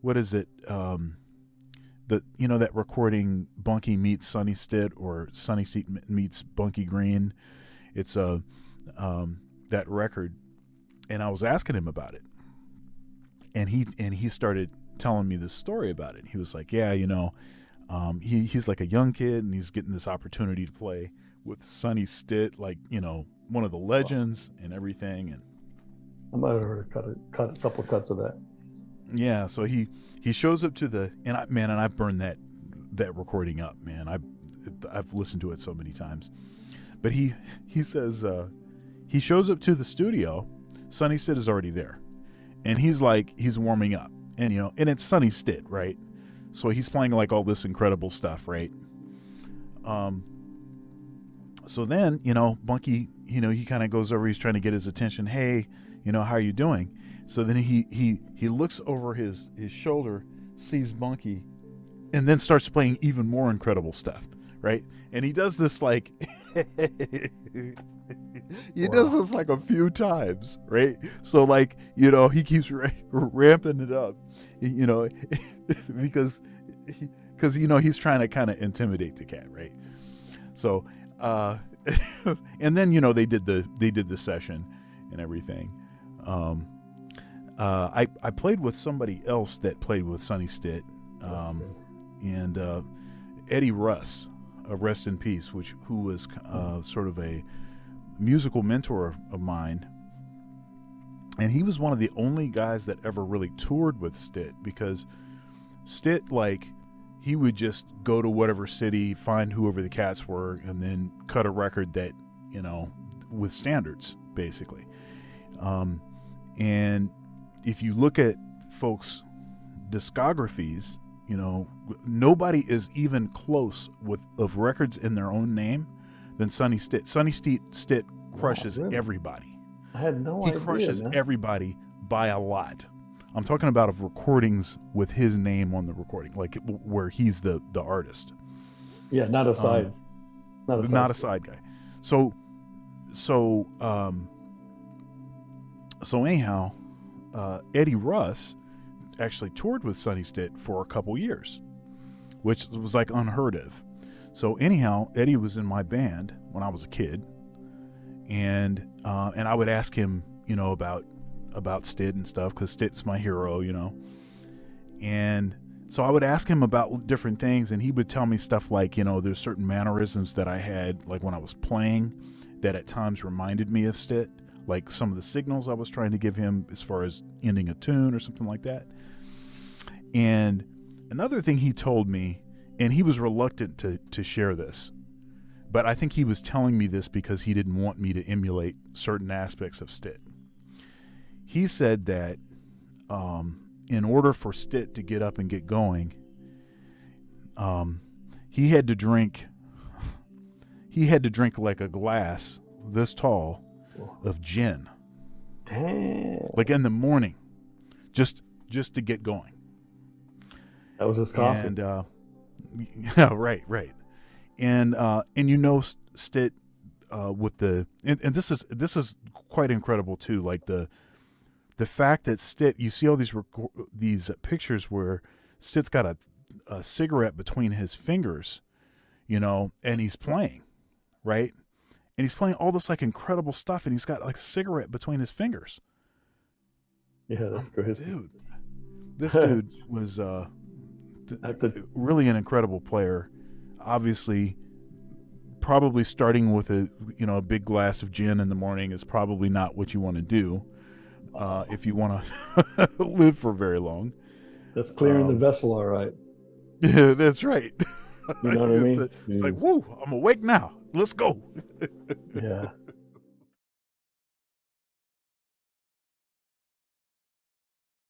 what is it? That recording Bunky meets Sonny Stitt or Sonny Stitt meets Bunky Green. It's that record, and I was asking him about it, and he started telling me this story about it. He was like, yeah, he's like a young kid, and he's getting this opportunity to play with Sonny Stitt, like, one of the legends and everything. And I might have heard cut a couple cuts of that. yeah, so he shows up to I've burned that recording up, man. I've listened to it so many times. But he says he shows up to the studio. Sonny Stitt is already there, and he's warming up, and and it's Sonny Stitt, right? So he's playing like all this incredible stuff, right? So then Bunky, he kind of goes over. He's trying to get his attention. Hey, how are you doing? So then he looks over his shoulder, sees Bunky, and then starts playing even more incredible stuff, right? And he does this like does this like a few times, right? So like he keeps ramping it up, because he's trying to kind of intimidate the cat, right? So and then they did the session and everything. I played with somebody else that played with Sonny Stitt, and Eddie Russ, rest in peace, who was sort of a musical mentor of mine, and he was one of the only guys that ever really toured with Stitt, because Stitt, he would just go to whatever city, find whoever the cats were, and then cut a record that with standards, basically. And if you look at folks' discographies, nobody is even close of records in their own name than Sonny Stitt. Sonny Stitt crushes everybody. I had no idea. He crushes everybody by a lot. I'm talking about of recordings with his name on the recording, like where he's the artist. Yeah, not a side. Not a side guy. So anyhow, Eddie Russ actually toured with Sonny Stitt for a couple years, which was like unheard of. So anyhow, Eddie was in my band when I was a kid, and I would ask him, about Stitt and stuff, because Stitt's my hero, and so I would ask him about different things, and he would tell me stuff like, there's certain mannerisms that I had, like when I was playing, that at times reminded me of Stitt, like some of the signals I was trying to give him as far as ending a tune or something like that. And another thing he told me, and he was reluctant to share this, but I think he was telling me this because he didn't want me to emulate certain aspects of Stitt. He said that in order for Stitt to get up and get going, he had to drink like a glass this tall of gin. Damn. Like in the morning, just to get going. That was his coffee. And yeah, right. And Stitt with and this is quite incredible too. Like the fact that Stitt, you see all these pictures where Stitt's got a cigarette between his fingers, and he's playing, right? And he's playing all this like incredible stuff, and he's got like a cigarette between his fingers. Yeah, that's crazy. Dude, this dude was really an incredible player. Obviously, probably starting with a big glass of gin in the morning is probably not what you want to do if you want to live for very long. That's clearing the vessel, all right. Yeah, that's right. You know what I mean? It's like, woo, I'm awake now. Let's go. Yeah.